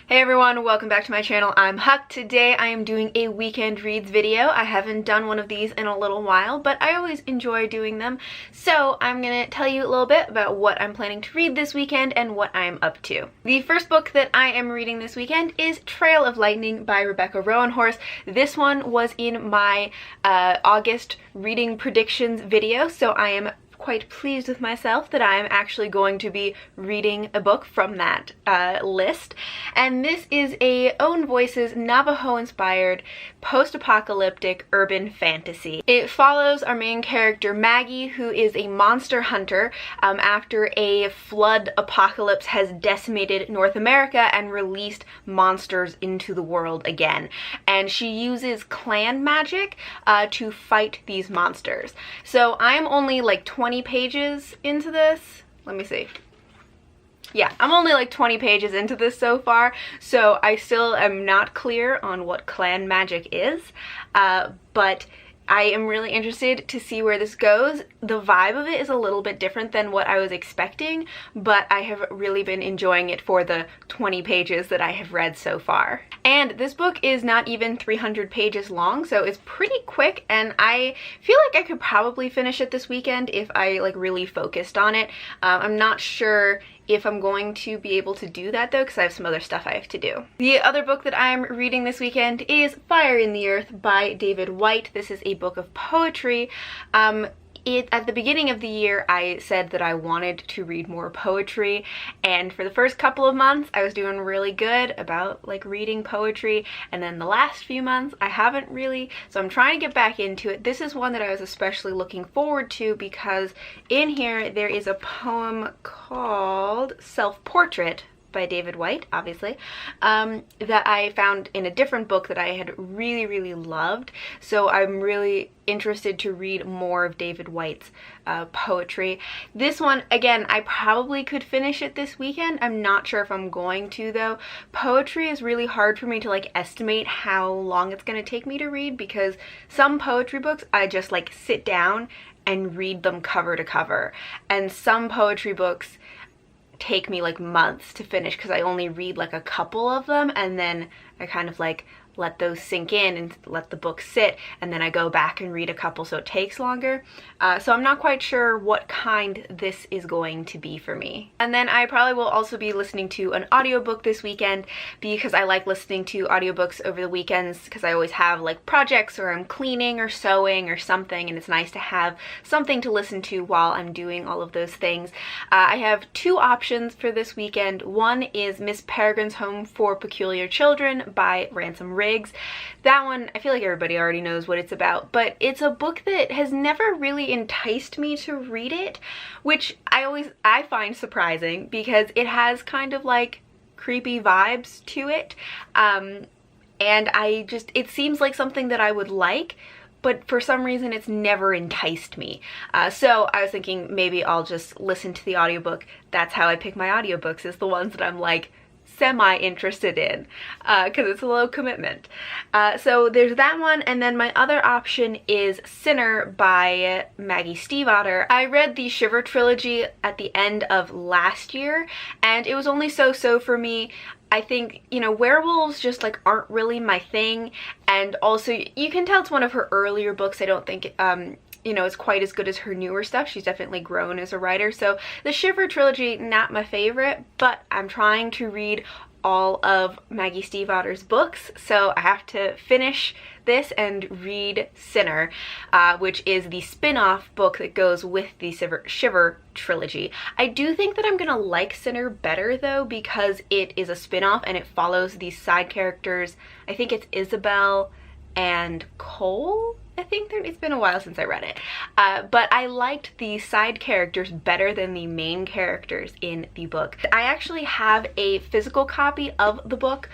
Hey everyone, welcome back to my channel. I'm Huck. Today I am doing a weekend reads video. I haven't done one of these in a little while, but I always enjoy doing them. So I'm gonna tell you a little bit about what I'm planning to read this weekend and what I'm up to. The first book that I am reading this weekend is Trail of Lightning by Rebecca Roanhorse. This one was in my August reading predictions video, so I am quite pleased with myself that I'm actually going to be reading a book from that list. And this is a Own Voices Navajo-inspired post-apocalyptic urban fantasy. It follows our main character Maggie, who is a monster hunter after a flood apocalypse has decimated North America and released monsters into the world again. And she uses clan magic to fight these monsters. So I'm only like 20 pages into this. Let me see. Yeah, I'm only like 20 pages into this so far, so I still am not clear on what clan magic is, but I am really interested to see where this goes. The vibe of it is a little bit different than what I was expecting, but I have really been enjoying it for the 20 pages that I have read so far. And this book is not even 300 pages long, so it's pretty quick, and I feel like I could probably finish it this weekend if I like really focused on it. I'm not sure if I'm going to be able to do that though, because I have some other stuff I have to do. The other book that I'm reading this weekend is Fire in the Earth by David Whyte. This is a book of poetry. At the beginning of the year, I said that I wanted to read more poetry, and for the first couple of months, I was doing really good about like reading poetry, and then the last few months, I haven't really, so I'm trying to get back into it. This is one that I was especially looking forward to because in here, there is a poem called Self-Portrait by David Whyte, obviously, that I found in a different book that I had really loved. So I'm really interested to read more of David Whyte's poetry. This one, again, I probably could finish it this weekend. I'm not sure if I'm going to though. Poetry is really hard for me to like estimate how long it's going to take me to read, because some poetry books I just like sit down and read them cover to cover, and some poetry books take me like months to finish because I only read like a couple of them, and then I kind of like let those sink in and let the book sit, and then I go back and read a couple, so it takes longer. So I'm not quite sure what kind this is going to be for me. And then I probably will also be listening to an audiobook this weekend, because I like listening to audiobooks over the weekends because I always have like projects, or I'm cleaning or sewing or something, and it's nice to have something to listen to while I'm doing all of those things. I have two options for this weekend. One is Miss Peregrine's Home for Peculiar Children by Ransom Riggs. That one, I feel like everybody already knows what it's about, but it's a book that has never really enticed me to read it, which I find surprising because it has kind of like creepy vibes to it, and it seems like something that I would like, but for some reason it's never enticed me. So I was thinking maybe I'll just listen to the audiobook. That's how I pick my audiobooks, is the ones that I'm like semi-interested in, because it's a low commitment. So there's that one, and then my other option is Sinner by Maggie Stiefvater. I read the Shiver trilogy at the end of last year, and it was only so-so for me. I think, you know, werewolves just like aren't really my thing, and also you can tell it's one of her earlier books. I don't think you know, it's quite as good as her newer stuff. She's definitely grown as a writer. So the Shiver trilogy, not my favorite, but I'm trying to read all of Maggie Stiefvater's books, so I have to finish this and read Sinner, which is the spin-off book that goes with the Shiver trilogy. I do think that I'm gonna like Sinner better though, because it is a spin-off and it follows these side characters. I think it's Isabel and Cole. I think it's been a while since I read it, but I liked the side characters better than the main characters in the book. I actually have a physical copy of the book,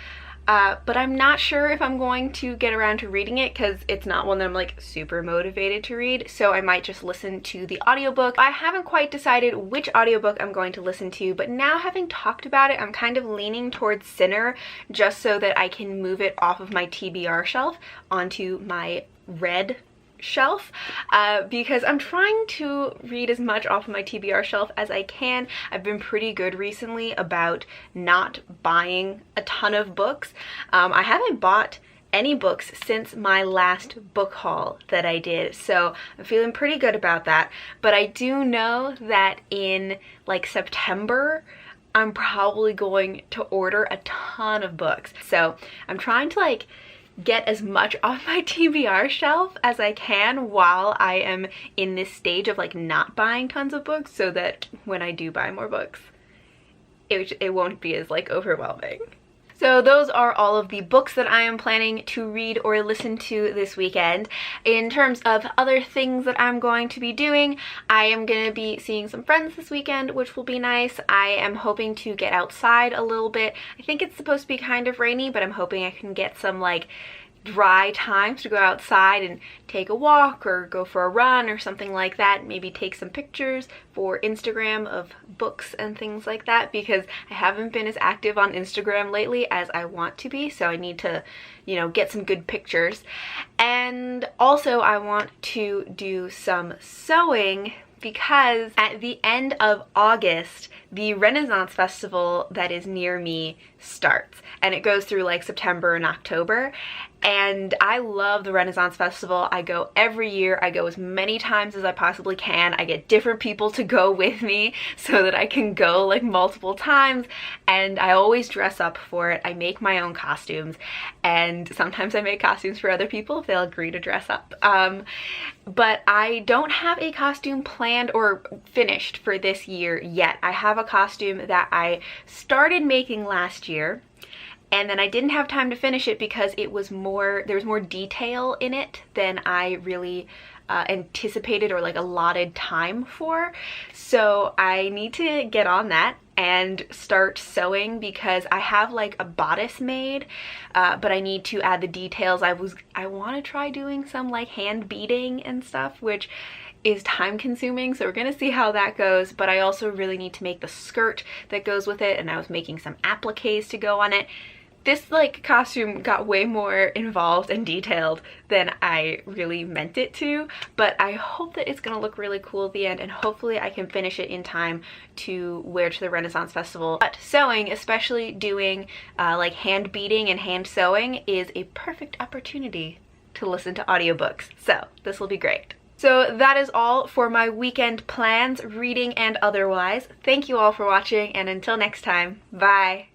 but I'm not sure if I'm going to get around to reading it because it's not one that I'm like super motivated to read, so I might just listen to the audiobook. I haven't quite decided which audiobook I'm going to listen to, but now having talked about it, I'm kind of leaning towards Sinner, just so that I can move it off of my TBR shelf onto my read shelf because I'm trying to read as much off of my TBR shelf as I can. I've been pretty good recently about not buying a ton of books. I haven't bought any books since my last book haul that I did, so I'm feeling pretty good about that. But I do know that in like September I'm probably going to order a ton of books, so I'm trying to like get as much off my TBR shelf as I can while I am in this stage of like not buying tons of books, so that when I do buy more books it won't be as like overwhelming. So those are all of the books that I am planning to read or listen to this weekend. In terms of other things that I'm going to be doing, I am going to be seeing some friends this weekend, which will be nice. I am hoping to get outside a little bit. I think it's supposed to be kind of rainy, but I'm hoping I can get some like dry times to go outside and take a walk or go for a run or something like that. Maybe take some pictures for Instagram of books and things like that, because I haven't been as active on Instagram lately as I want to be, so I need to, you know, get some good pictures. And also I want to do some sewing, because at the end of August, the Renaissance Festival that is near me starts, and it goes through like September and October. And I love the Renaissance Festival. I go every year. I go as many times as I possibly can. I get different people to go with me so that I can go like multiple times, and I always dress up for it. I make my own costumes, and sometimes I make costumes for other people if they'll agree to dress up. But I don't have a costume planned or finished for this year yet. I have a costume that I started making last year, and then I didn't have time to finish it because there was more detail in it than I really anticipated or like allotted time for. So I need to get on that and start sewing, because I have like a bodice made, but I need to add the details. I want to try doing some like hand beading and stuff, which is time consuming, so we're gonna see how that goes. But I also really need to make the skirt that goes with it, and I was making some appliques to go on it. This like costume got way more involved and detailed than I really meant it to, but I hope that it's gonna look really cool at the end, and hopefully I can finish it in time to wear to the Renaissance Festival. But sewing, especially doing like hand beading and hand sewing, is a perfect opportunity to listen to audiobooks, so this will be great. So that is all for my weekend plans, reading and otherwise. Thank you all for watching, and until next time, bye!